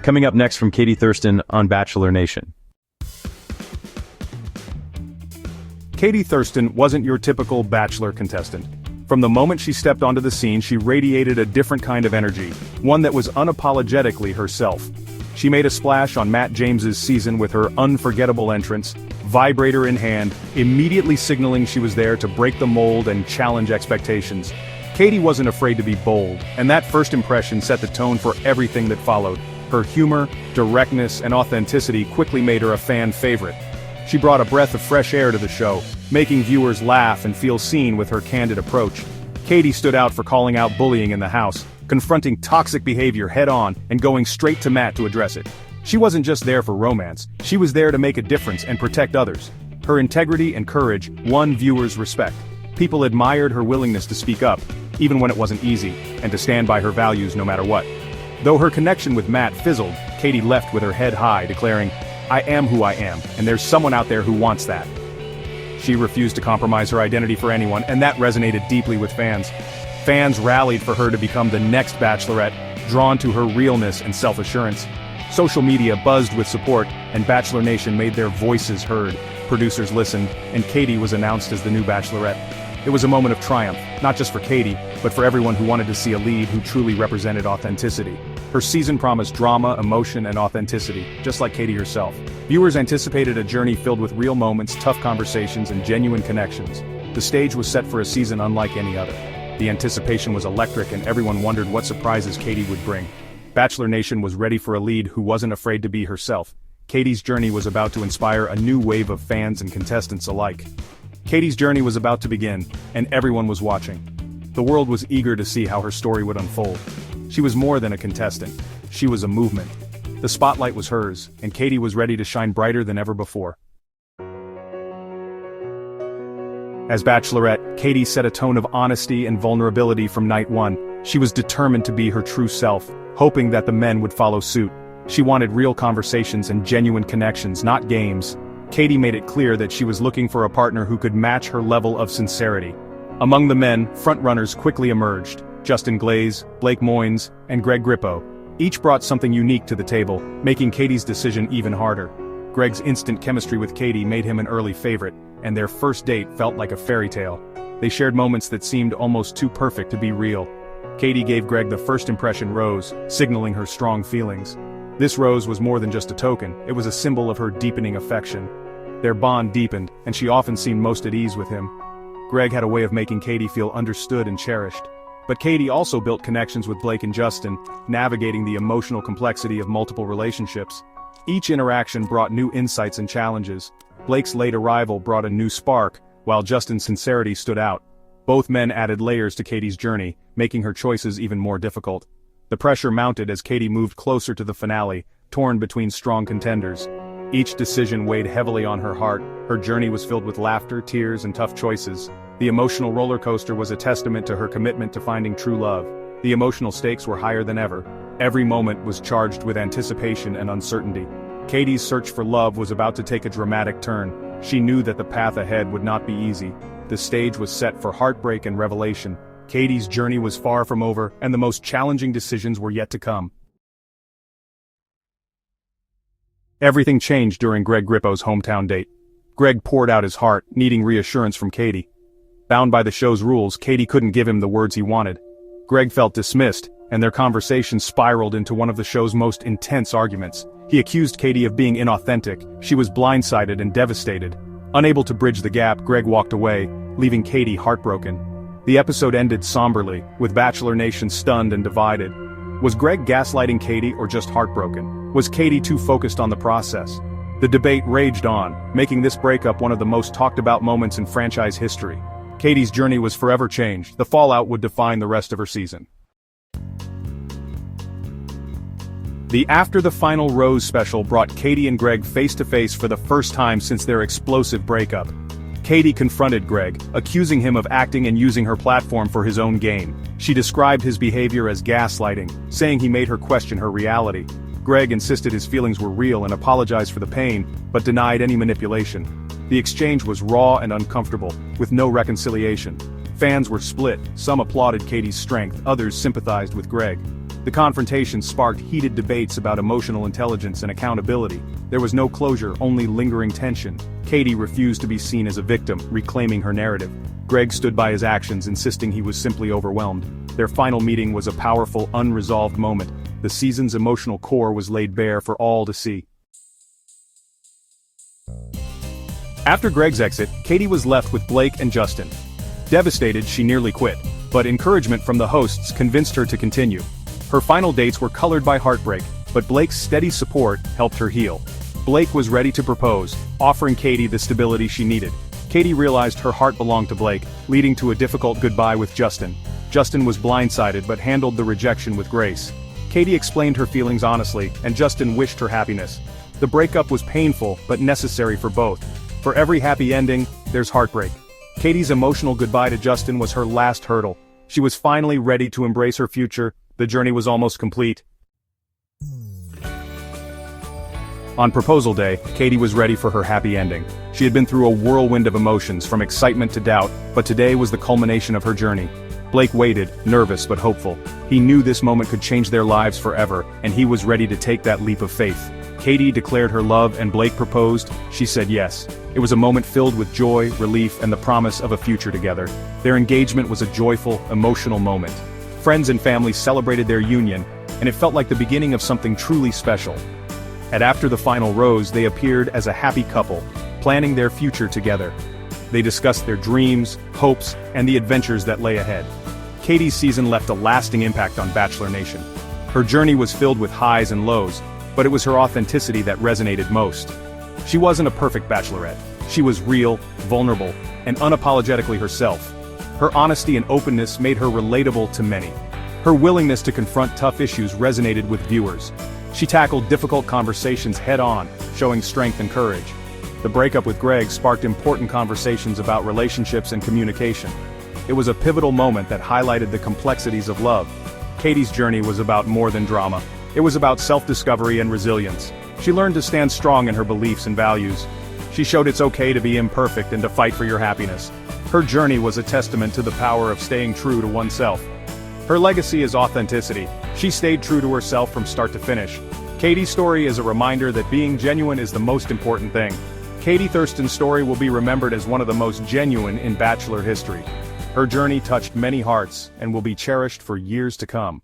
Coming up next from Katie Thurston on Bachelor Nation. Katie Thurston wasn't your typical Bachelor contestant. From the moment she stepped onto the scene, she radiated a different kind of energy, one that was unapologetically herself. She made a splash on Matt James's season with her unforgettable entrance, vibrator in hand, immediately signaling she was there to break the mold and challenge expectations. Katie wasn't afraid to be bold, and that first impression set the tone for everything that followed. Her humor, directness, and authenticity quickly made her a fan favorite. She brought a breath of fresh air to the show, making viewers laugh and feel seen with her candid approach. Katie stood out for calling out bullying in the house, confronting toxic behavior head-on and going straight to Matt to address it. She wasn't just there for romance, she was there to make a difference and protect others. Her integrity and courage won viewers' respect. People admired her willingness to speak up, even when it wasn't easy, and to stand by her values no matter what. Though her connection with Matt fizzled, Katie left with her head high, declaring, "I am who I am, and there's someone out there who wants that." She refused to compromise her identity for anyone, and that resonated deeply with fans. Fans rallied for her to become the next Bachelorette, drawn to her realness and self-assurance. Social media buzzed with support, and Bachelor Nation made their voices heard. Producers listened, and Katie was announced as the new Bachelorette. It was a moment of triumph, not just for Katie, but for everyone who wanted to see a lead who truly represented authenticity. Her season promised drama, emotion, and authenticity, just like Katie herself. Viewers anticipated a journey filled with real moments, tough conversations, and genuine connections. The stage was set for a season unlike any other. The anticipation was electric, and everyone wondered what surprises Katie would bring. Bachelor Nation was ready for a lead who wasn't afraid to be herself. Katie's journey was about to inspire a new wave of fans and contestants alike. Katie's journey was about to begin, and everyone was watching. The world was eager to see how her story would unfold. She was more than a contestant. She was a movement. The spotlight was hers, and Katie was ready to shine brighter than ever before. As Bachelorette, Katie set a tone of honesty and vulnerability from night one. She was determined to be her true self, hoping that the men would follow suit. She wanted real conversations and genuine connections, not games. Katie made it clear that she was looking for a partner who could match her level of sincerity. Among the men, frontrunners quickly emerged: Justin Glaze, Blake Moynes, and Greg Grippo. Each brought something unique to the table, making Katie's decision even harder. Greg's instant chemistry with Katie made him an early favorite, and their first date felt like a fairy tale. They shared moments that seemed almost too perfect to be real. Katie gave Greg the first impression rose, signaling her strong feelings. This rose was more than just a token, it was a symbol of her deepening affection. Their bond deepened, and she often seemed most at ease with him. Greg had a way of making Katie feel understood and cherished. But Katie also built connections with Blake and Justin, navigating the emotional complexity of multiple relationships. Each interaction brought new insights and challenges. Blake's late arrival brought a new spark, while Justin's sincerity stood out. Both men added layers to Katie's journey, making her choices even more difficult. The pressure mounted as Katie moved closer to the finale, torn between strong contenders. Each decision weighed heavily on her heart. Her journey was filled with laughter, tears, and tough choices. The emotional roller coaster was a testament to her commitment to finding true love. The emotional stakes were higher than ever. Every moment was charged with anticipation and uncertainty. Katie's search for love was about to take a dramatic turn. She knew that the path ahead would not be easy. The stage was set for heartbreak and revelation. Katie's journey was far from over, and the most challenging decisions were yet to come. Everything changed during Greg Grippo's hometown date. Greg poured out his heart, needing reassurance from Katie. Bound by the show's rules, Katie couldn't give him the words he wanted. Greg felt dismissed, and their conversation spiraled into one of the show's most intense arguments. He accused Katie of being inauthentic. She was blindsided and devastated. Unable to bridge the gap, Greg walked away, leaving Katie heartbroken. The episode ended somberly, with Bachelor Nation stunned and divided. Was Greg gaslighting Katie or just heartbroken? Was Katie too focused on the process? The debate raged on, making this breakup one of the most talked about moments in franchise history. Katie's journey was forever changed. The fallout would define the rest of her season. The After the Final Rose special brought Katie and Greg face-to-face for the first time since their explosive breakup. Katie confronted Greg, accusing him of acting and using her platform for his own gain. She described his behavior as gaslighting, saying he made her question her reality. Greg insisted his feelings were real and apologized for the pain, but denied any manipulation. The exchange was raw and uncomfortable, with no reconciliation. Fans were split, some applauded Katie's strength, others sympathized with Greg. The confrontation sparked heated debates about emotional intelligence and accountability. There was no closure, only lingering tension. Katie refused to be seen as a victim, reclaiming her narrative. Greg stood by his actions, insisting he was simply overwhelmed. Their final meeting was a powerful, unresolved moment. The season's emotional core was laid bare for all to see. After Greg's exit, Katie was left with Blake and Justin. Devastated, she nearly quit, but encouragement from the hosts convinced her to continue. Her final dates were colored by heartbreak, but Blake's steady support helped her heal. Blake was ready to propose, offering Katie the stability she needed. Katie realized her heart belonged to Blake, leading to a difficult goodbye with Justin. Justin was blindsided but handled the rejection with grace. Katie explained her feelings honestly, and Justin wished her happiness. The breakup was painful, but necessary for both. For every happy ending, there's heartbreak. Katie's emotional goodbye to Justin was her last hurdle. She was finally ready to embrace her future. The journey was almost complete. On proposal day, Katie was ready for her happy ending. She had been through a whirlwind of emotions, from excitement to doubt, but today was the culmination of her journey. Blake waited, nervous but hopeful. He knew this moment could change their lives forever, and he was ready to take that leap of faith. Katie declared her love and Blake proposed. She said yes. It was a moment filled with joy, relief, and the promise of a future together. Their engagement was a joyful, emotional moment. Friends and family celebrated their union, and it felt like the beginning of something truly special. And after the final rose, they appeared as a happy couple, planning their future together. They discussed their dreams, hopes, and the adventures that lay ahead. Katie's season left a lasting impact on Bachelor Nation. Her journey was filled with highs and lows, but it was her authenticity that resonated most. She wasn't a perfect bachelorette. She was real, vulnerable, and unapologetically herself. Her honesty and openness made her relatable to many. Her willingness to confront tough issues resonated with viewers. She tackled difficult conversations head-on, showing strength and courage. The breakup with Greg sparked important conversations about relationships and communication. It was a pivotal moment that highlighted the complexities of love. Katie's journey was about more than drama. It was about self-discovery and resilience. She learned to stand strong in her beliefs and values. She showed it's okay to be imperfect and to fight for your happiness. Her journey was a testament to the power of staying true to oneself. Her legacy is authenticity. She stayed true to herself from start to finish. Katie's story is a reminder that being genuine is the most important thing. Katie Thurston's story will be remembered as one of the most genuine in Bachelor history. Her journey touched many hearts and will be cherished for years to come.